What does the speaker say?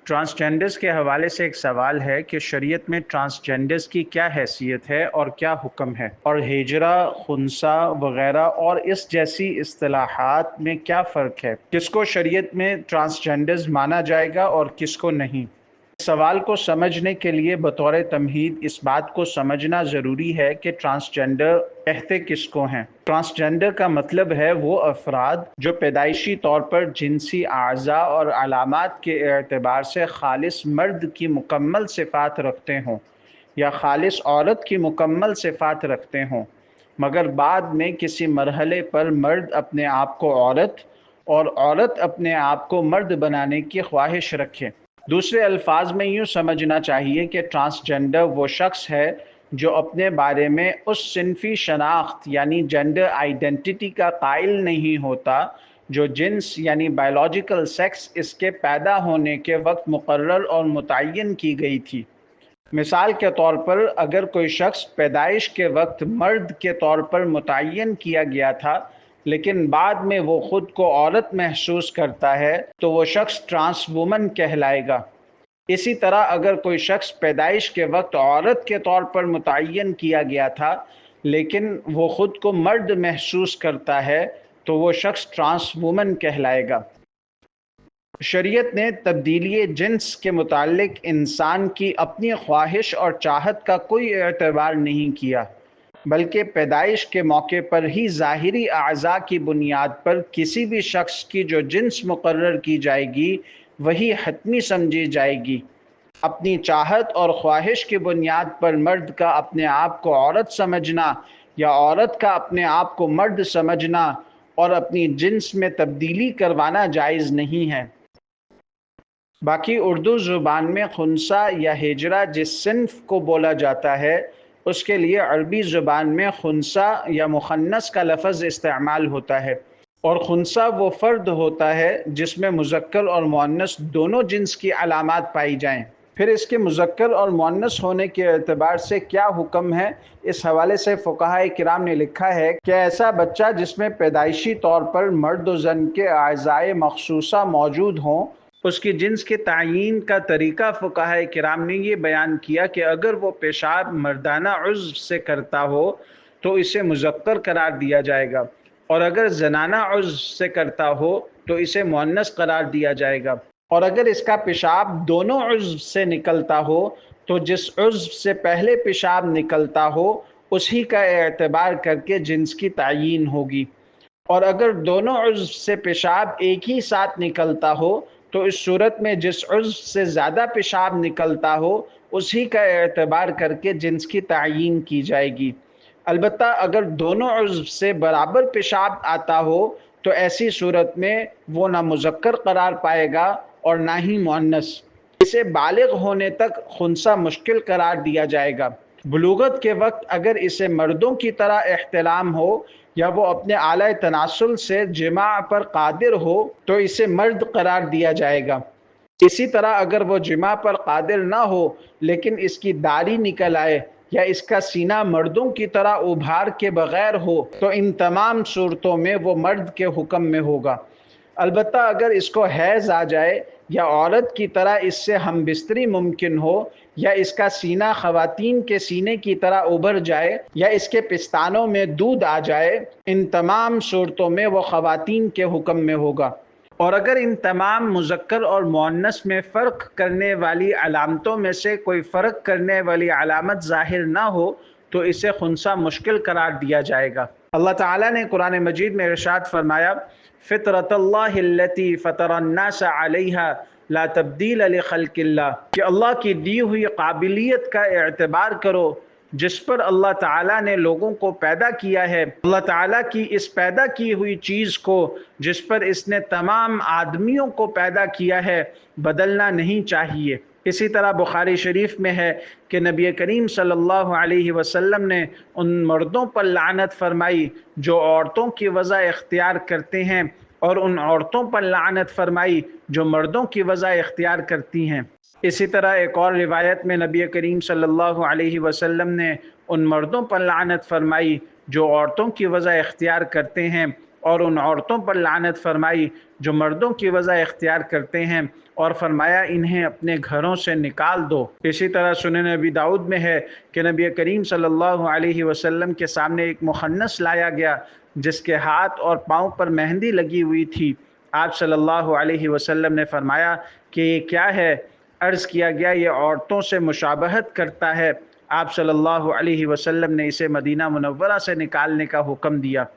Transgenders के हवाले से एक सवाल है कि शरीयत में ट्रांसजेंडर्स की क्या हैसियत है और क्या हुक्म है, और हिजरा, खुन्सा वगैरह और इस जैसी इस्तिलाहात में क्या फ़र्क है, किसको शरीयत में ट्रांसजेंडर्स माना जाएगा और किसको नहीं। सवाल को समझने के लिए बतौर तमहीद इस बात को समझना ज़रूरी है कि ट्रांसजेंडर कहते किसको हैं। ट्रांसजेंडर का मतलब है वो अफराद जो पैदाइशी तौर पर जिनसी आज़ा और अलामात के एतबार से खालिस मर्द की मुकम्मल सिफ़ात रखते हों या खालिस औरत की मुकम्मल सिफ़ात रखते हों, मगर बाद में किसी मरहले पर मर्द अपने आप को औरत और औरत अपने आप को मर्द बनाने की ख्वाहिश रखे। दूसरे अल्फाज में यूँ समझना चाहिए कि ट्रांसजेंडर वो शख्स है जो अपने बारे में उस सिनफी शनाख्त यानी जेंडर आइडेंटिटी का कायल नहीं होता जो जिन्स यानी बायोलॉजिकल सेक्स इसके पैदा होने के वक्त मुकर्रर और मुतय्यन की गई थी। मिसाल के तौर पर अगर कोई शख्स पैदाइश के वक्त मर्द के तौर पर मुतय्यन किया गया था लेकिन बाद में वो ख़ुद को औरत महसूस करता है तो वो शख्स ट्रांस वुमन कहलाएगा। इसी तरह अगर कोई शख्स पैदाइश के वक्त औरत के तौर पर मुतय्यन किया गया था लेकिन वो ख़ुद को मर्द महसूस करता है तो वो शख्स ट्रांस वुमन कहलाएगा। शरीयत ने तब्दीली जिन्स के मुतालिक इंसान की अपनी ख्वाहिश और चाहत का कोई एतबार नहीं किया, बल्कि पैदाइश के मौके पर ही ज़ाहिरी अज़ा की बुनियाद पर किसी भी शख्स की जो जिन्स मुकर्रर की जाएगी वही हतमी समझी जाएगी। अपनी चाहत और ख्वाहिश की बुनियाद पर मर्द का अपने आप को औरत समझना या औरत का अपने आप को मर्द समझना और अपनी जिन्स में तब्दीली करवाना जायज़ नहीं है। बाकी उर्दू ज़ुबान में खुन्सा या हिजरा जिस सिन्फ को बोला जाता है उसके लिए अरबी ज़ुबान में खुन्सा या मुखन्नस का लफ्ज़ इस्तेमाल होता है, और खुन्सा वो फ़र्द होता है जिसमें मुज़क्कर और मुअन्नस दोनों जिन्स की अलामात पाई जाएं। फिर इसके मुज़क्कर और मुअन्नस होने के एतबार से क्या हुक्म है, इस हवाले से फ़ुक़हाए किराम ने लिखा है कि ऐसा बच्चा जिसमें पैदाइशी तौर पर मर्द व ज़न के अज़ाए मख़सूसा मौजूद हों उसकी जिन्स के तयीन का तरीक़ा फ़ुक़हाए किराम ने ये बयान किया कि अगर वो पेशाब मर्दाना उज़्व से करता हो तो इसे मुज़क्कर करार दिया जाएगा, और अगर ज़नाना उज़्व से करता हो तो इसे मुअन्नस करार दिया जाएगा, और अगर इसका पेशाब दोनों उज़्व से निकलता हो तो जिस उज़्व से पहले पेशाब निकलता हो उसी का एतबार करके जिन्स की तयीन होगी, और अगर दोनों उज़्व से पेशाब एक ही साथ निकलता हो तो इस सूरत में जिस उज़्व से ज़्यादा पेशाब निकलता हो उसी का एतबार करके जिन्स की तयीन की जाएगी। अलबत्ता अगर दोनों उज़्व से बराबर पेशाब आता हो तो ऐसी सूरत में वो ना मुज़क्कर करार पाएगा और ना ही मुअन्नस। इसे बालिग होने तक खुन्सा मुश्किल करार दिया जाएगा। बुलूगत के वक्त अगर इसे मर्दों की तरह एहतलाम हो या वो अपने आला तनासुल से जिमा पर कादिर हो तो इसे मर्द करार दिया जाएगा। इसी तरह अगर वो जिमा पर कादिर ना हो लेकिन इसकी दाढ़ी निकल आए या इसका सीना मर्दों की तरह उभार के बग़ैर हो तो इन तमाम सूरतों में वो मर्द के हुक्म में होगा। अलबत्ता अगर इसको हैज़ आ जाए या औरत की तरह इससे हम बिस्तरी मुमकिन हो या इसका सीना ख़वातीन के सीने की तरह उभर जाए या इसके पिस्तानों में दूध आ जाए, इन तमाम सूरतों में वो ख़वातीन के हुक्म में होगा। और अगर इन तमाम मुज़क्कर और मुअन्नस में फ़र्क करने वाली अलामतों में से कोई फ़र्क करने वाली अलामत ज़ाहिर ना हो तो इसे खुन्सा मुश्किल करार दिया जाएगा। अल्लाह ताला ने कुरान मजीद में इरशाद फरमाया, फ़ितरतल्लाहिल्लती फ़तरन्नास अलैहा ला तब्दील लिखल्क़िल्लाह, कि अल्लाह की दी हुई काबिलियत का एतबार करो जिस पर अल्लाह ताला ने लोगों को पैदा किया है। अल्लाह ताला की इस पैदा की हुई चीज़ को जिस पर इसने तमाम आदमियों को पैदा किया है बदलना नहीं चाहिए। इसी तरह बुखारी शरीफ में है कि नबी करीम सल्लल्लाहु अलैहि वसल्लम ने उन मर्दों पर लानत फरमाई जो औरतों की वज़ा इख्तियार करते हैं और उन औरतों पर लानत फरमाई जो मर्दों की वज़ा इख्तियार करती हैं। इसी तरह एक और रिवायत में नबी करीम सल्लल्लाहु अलैहि वसल्लम ने उन मर्दों पर लानत फरमाई जो औरतों की वज़ा इख्तियार करते हैं اور ان عورتوں پر لعنت فرمائی جو مردوں کی وضع اختیار کرتے ہیں، اور فرمایا انہیں اپنے گھروں سے نکال دو۔ اسی طرح سنن ابی داؤد میں ہے کہ نبی کریم صلی اللہ علیہ وسلم کے سامنے ایک مخنث لایا گیا جس کے ہاتھ اور پاؤں پر مہندی لگی ہوئی تھی۔ آپ صلی اللہ علیہ وسلم نے فرمایا کہ یہ کیا ہے؟ عرض کیا گیا یہ عورتوں سے مشابہت کرتا ہے۔ آپ صلی اللہ علیہ وسلم نے اسے مدینہ منورہ سے نکالنے کا حکم دیا۔